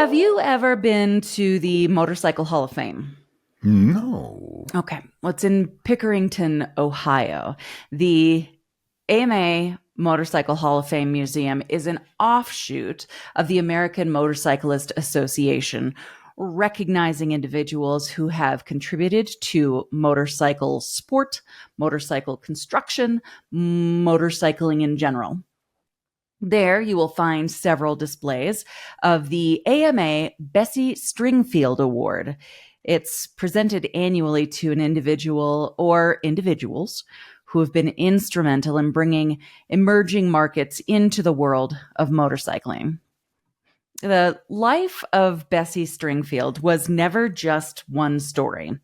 Have you ever been to the Motorcycle Hall of Fame? No. Okay. Well, it's in Pickerington, Ohio. The AMA Motorcycle Hall of Fame Museum is an offshoot of the American Motorcyclist Association, recognizing individuals who have contributed to motorcycle sport, motorcycle construction, motorcycling in general. There, you will find several displays of the AMA Bessie Stringfield Award. It's presented annually to an individual or individuals who have been instrumental in bringing emerging markets into the world of motorcycling. The life of Bessie Stringfield was never just one story.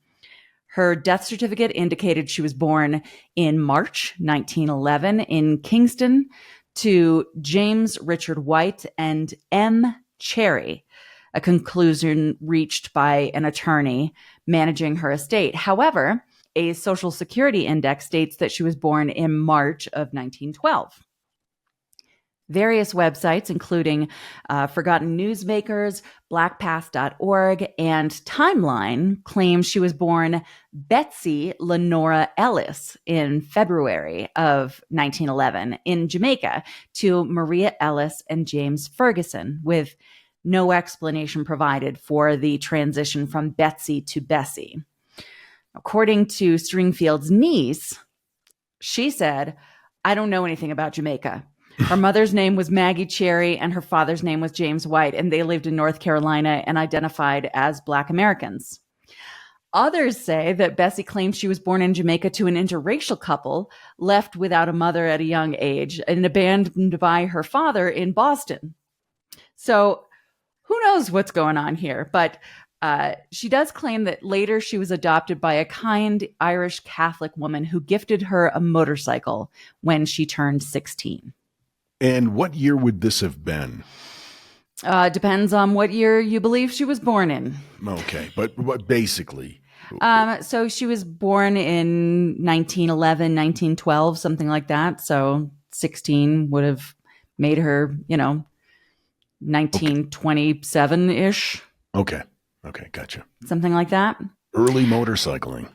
Her death certificate indicated she was born in March 1911 in Kingston to James Richard White and M. Cherry, a conclusion reached by an attorney managing her estate. However, a Social Security index states that she was born in March of 1912. Various websites, including Forgotten Newsmakers, blackpast.org, and Timeline, claim she was born Betsy Lenora Ellis in February of 1911 in Jamaica to Maria Ellis and James Ferguson, with no explanation provided for the transition from Betsy to Bessie. According to Stringfield's niece, she said, "I don't know anything about Jamaica. Her mother's name was Maggie Cherry and her father's name was James White, and they lived in North Carolina and identified as Black Americans." Others say that Bessie claims she was born in Jamaica to an interracial couple, left without a mother at a young age, and abandoned by her father in Boston. So who knows what's going on here? But she does claim that later she was adopted by a kind Irish Catholic woman who gifted her a motorcycle when she turned 16. And what year would this have been? Depends on what year you believe she was born in. Okay, but basically. So she was born in 1911, 1912, something like that. So 16 would have made her, 1927-ish. Okay, gotcha. Something like that. Early motorcycling.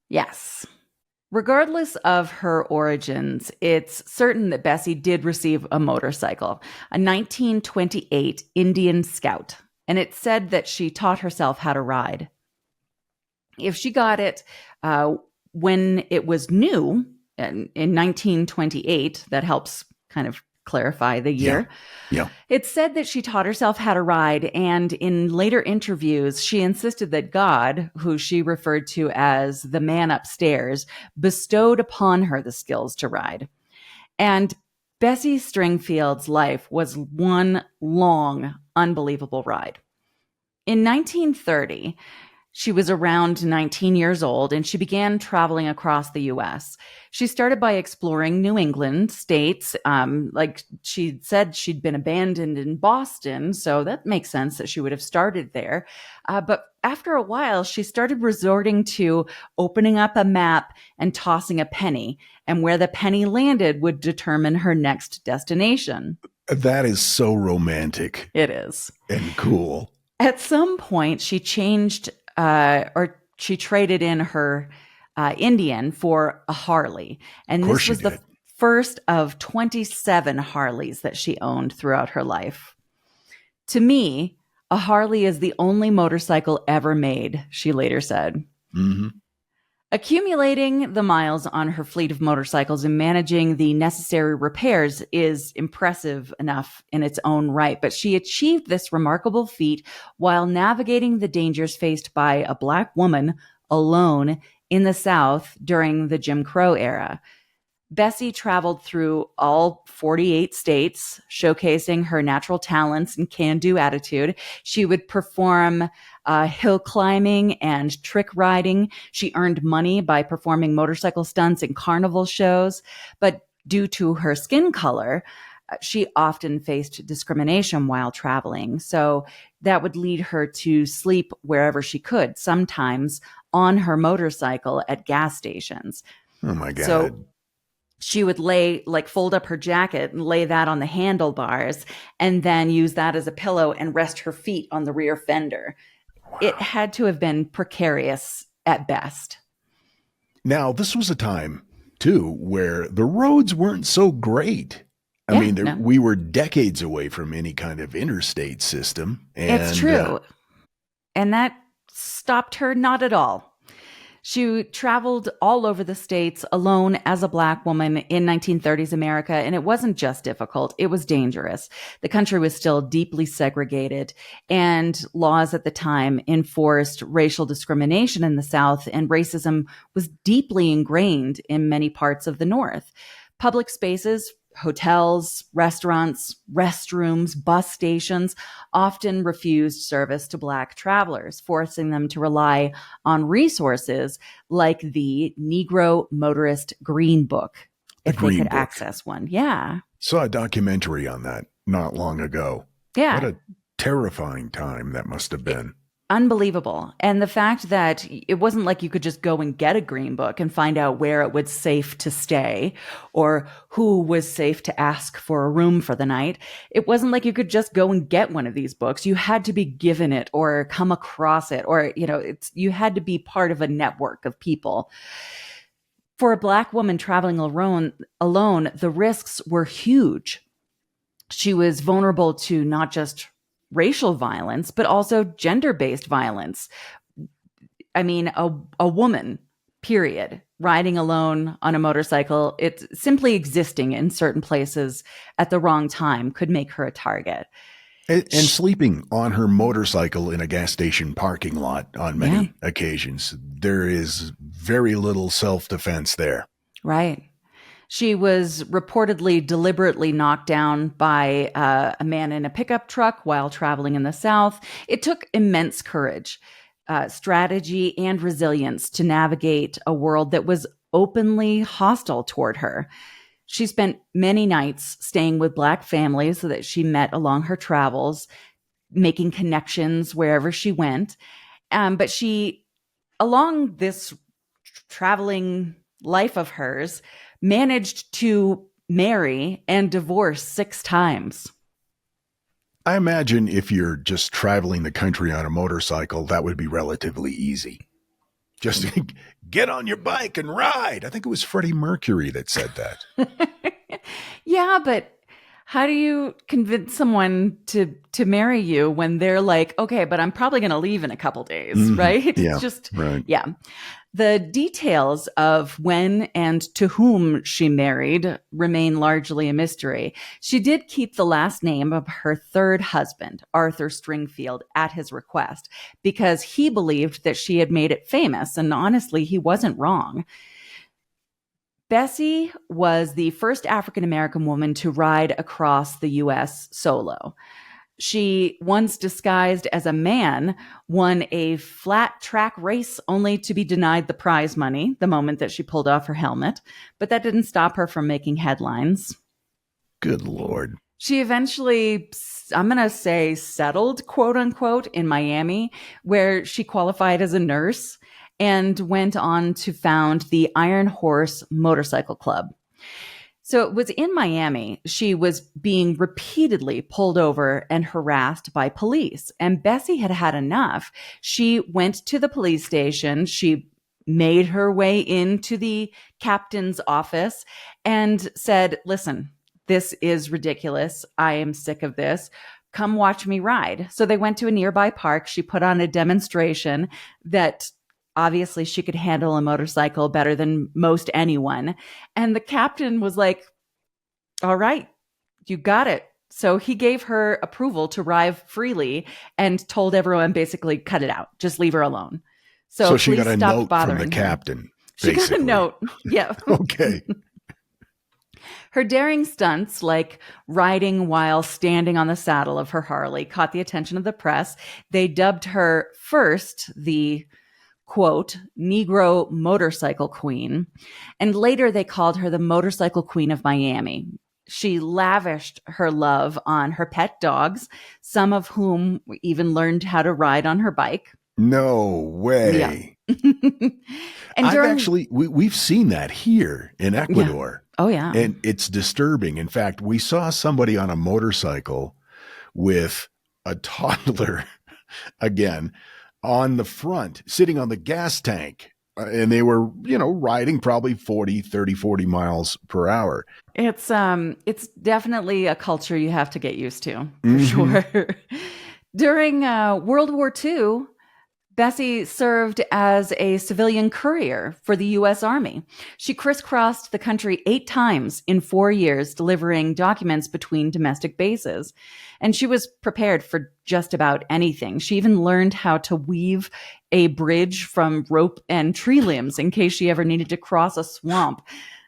Yes. Regardless of her origins, it's certain that Bessie did receive a motorcycle, a 1928 Indian Scout, and it's said that she taught herself how to ride. If she got it when it was new, in 1928, that helps kind of clarify the year. Yeah. It's said that she taught herself how to ride, and in later interviews, she insisted that God, who she referred to as the man upstairs, bestowed upon her the skills to ride. And Bessie Stringfield's life was one long, unbelievable ride. In 1930, she was around 19 years old, and she began traveling across the U.S. She started by exploring New England states. Like she said, she'd been abandoned in Boston, so that makes sense that she would have started there. But after a while, she started resorting to opening up a map and tossing a penny, and where the penny landed would determine her next destination. That is so romantic. It is. And cool. At some point, she changed or she traded in her Indian for a Harley. And this was the first of 27 Harleys that she owned throughout her life. To me, a Harley is the only motorcycle ever made, she later said. Mm-hmm. Accumulating the miles on her fleet of motorcycles and managing the necessary repairs is impressive enough in its own right, but she achieved this remarkable feat while navigating the dangers faced by a Black woman alone in the South during the Jim Crow era. Bessie traveled through all 48 states, showcasing her natural talents and can-do attitude. She would perform hill climbing and trick riding. She earned money by performing motorcycle stunts in carnival shows. But due to her skin color, she often faced discrimination while traveling. So that would lead her to sleep wherever she could, sometimes on her motorcycle at gas stations. Oh, my God. So She would fold up her jacket and lay that on the handlebars and then use that as a pillow and rest her feet on the rear fender. It Wow. had to have been precarious at best. Now, this was a time, too, where the roads weren't so great. I Yeah, mean, no, we were decades away from any kind of interstate system. it's And true. And that stopped her not at all. She traveled all over the states alone as a Black woman in 1930s America, and it wasn't just difficult, it was dangerous. The country was still deeply segregated, and laws at the time enforced racial discrimination in the South, and racism was deeply ingrained in many parts of the North. Public spaces, hotels, restaurants, restrooms, bus stations often refused service to Black travelers, forcing them to rely on resources like the Negro Motorist Green Book, the if they Green could Book. access one. Yeah. Saw a documentary on that not long ago. What Yeah. a terrifying time that must have been. Unbelievable. And the fact that it wasn't like you could just go and get a green book and find out where it was safe to stay or who was safe to ask for a room for the night. It wasn't like you could just go and get one of these books. You had to be given it or come across it, or, you had to be part of a network of people. For a Black woman traveling alone, the risks were huge. She was vulnerable to not just racial violence, but also gender-based violence. I mean, a woman, period, riding alone on a motorcycle, it's simply existing in certain places at the wrong time could make her a target. And sleeping on her motorcycle in a gas station parking lot on many occasions. There is very little self-defense there. Right. She was reportedly deliberately knocked down by a man in a pickup truck while traveling in the South. It took immense courage, strategy, and resilience to navigate a world that was openly hostile toward her. She spent many nights staying with Black families that she met along her travels, making connections wherever she went. But she, along this traveling life of hers, managed to marry and divorce 6 times. I imagine if you're just traveling the country on a motorcycle, that would be relatively easy. Just get on your bike and ride. I think it was Freddie Mercury that said that. Yeah, but how do you convince someone to marry you when they're like, okay, but I'm probably going to leave in a couple days, right? Yeah, It's just, right. yeah. The details of when and to whom she married remain largely a mystery. She did keep the last name of her third husband, Arthur Stringfield, at his request because he believed that she had made it famous, and honestly, he wasn't wrong. Bessie was the first African-American woman to ride across the U.S. solo. She, once disguised as a man, won a flat track race only to be denied the prize money the moment that she pulled off her helmet. But that didn't stop her from making headlines. Good Lord. She eventually, I'm going to say, settled, quote unquote, in Miami, where she qualified as a nurse and went on to found the Iron Horse Motorcycle Club. So it was in Miami. She was being repeatedly pulled over and harassed by police. And Bessie had had enough. She went to the police station. She made her way into the captain's office and said, listen, this is ridiculous. I am sick of this. Come watch me ride. So they went to a nearby park. She put on a demonstration that obviously she could handle a motorcycle better than most anyone. And the captain was like, all right, you got it. So he gave her approval to ride freely and told everyone basically cut it out. Just leave her alone. So she got police a stopped note from the bothering her. captain. She Basically. got a note. Yeah. Okay. Her daring stunts, like riding while standing on the saddle of her Harley, caught the attention of the press. They dubbed her first the, quote, Negro motorcycle queen, and later they called her the motorcycle queen of Miami. She lavished her love on her pet dogs, some of whom even learned how to ride on her bike. No way. And I've during, actually, we've seen that here in yeah. Ecuador, Oh, yeah. and it's disturbing. In fact, we saw somebody on a motorcycle with a toddler again on the front, sitting on the gas tank. And they were, riding probably 40 miles per hour. It's definitely a culture you have to get used to, for Mm-hmm. sure. During World War II, Bessie served as a civilian courier for the U.S. Army. She crisscrossed the country 8 times in 4 years, delivering documents between domestic bases. And she was prepared for just about anything. She even learned how to weave a bridge from rope and tree limbs in case she ever needed to cross a swamp,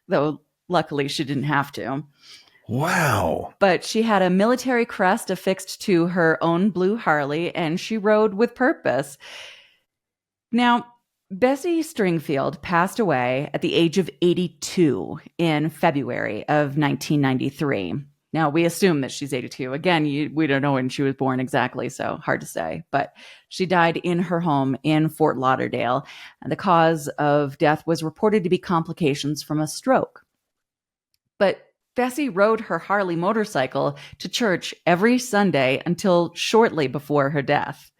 though luckily she didn't have to. Wow. But she had a military crest affixed to her own blue Harley, and she rode with purpose. Now, Bessie Stringfield passed away at the age of 82 in February of 1993. Now, we assume that she's 82. Again, we don't know when she was born exactly, so hard to say. But she died in her home in Fort Lauderdale. And the cause of death was reported to be complications from a stroke. But Bessie rode her Harley motorcycle to church every Sunday until shortly before her death.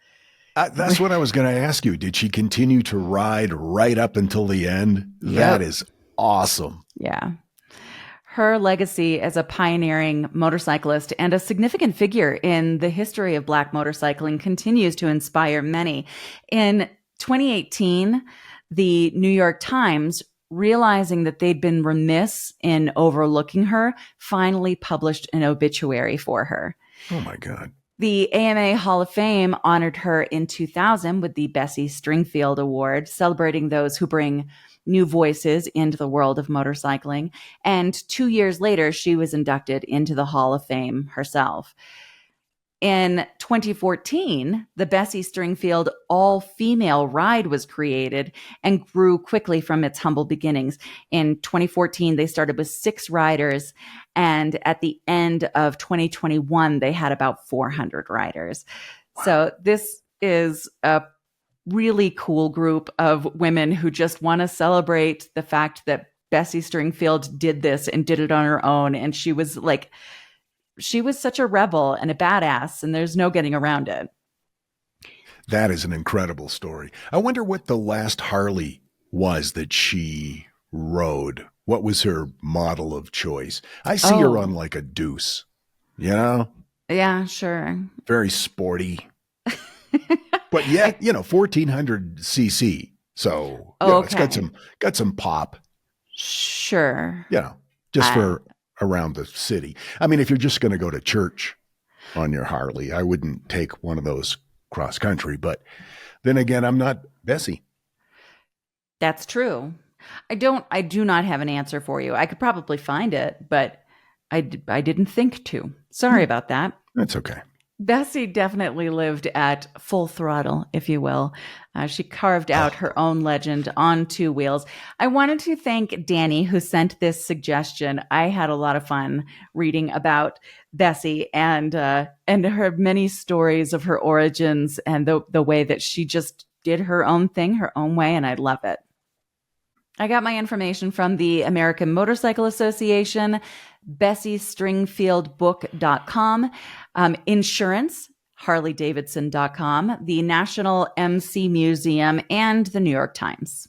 That's what I was going to ask you. Did she continue to ride right up until the end? Yep. That is awesome. Yeah. Her legacy as a pioneering motorcyclist and a significant figure in the history of Black motorcycling continues to inspire many. In 2018, the New York Times, realizing that they'd been remiss in overlooking her, finally published an obituary for her. Oh, my God. The AMA Hall of Fame honored her in 2000 with the Bessie Stringfield Award, celebrating those who bring new voices into the world of motorcycling. And 2 years later, she was inducted into the Hall of Fame herself. In 2014, the Bessie Stringfield all-female ride was created and grew quickly from its humble beginnings. In 2014, they started with 6 riders, and at the end of 2021, they had about 400 riders. Wow. So this is a really cool group of women who just want to celebrate the fact that Bessie Stringfield did this and did it on her own, and she was such a rebel and a badass, and there's no getting around it. That is an incredible story. I wonder what the last Harley was that she rode. What was her model of choice? I see her on like a Deuce, Yeah, sure. Very sporty. But yet, 1400 cc. So okay. It's got some pop. Sure. Just for around the city. I mean, if you're just going to go to church on your Harley, I wouldn't take one of those cross country. But then again, I'm not Bessie. That's true. I do not have an answer for you. I could probably find it, but I didn't think to. Sorry about that. That's okay. Bessie definitely lived at full throttle, if you will. She carved out her own legend on 2 wheels. I wanted to thank Danny, who sent this suggestion. I had a lot of fun reading about Bessie and her many stories of her origins and the way that she just did her own thing, her own way, and I love it. I got my information from the American Motorcycle Association, BessieStringfieldBook.com, insurance, HarleyDavidson.com, the National MC Museum, and the New York Times.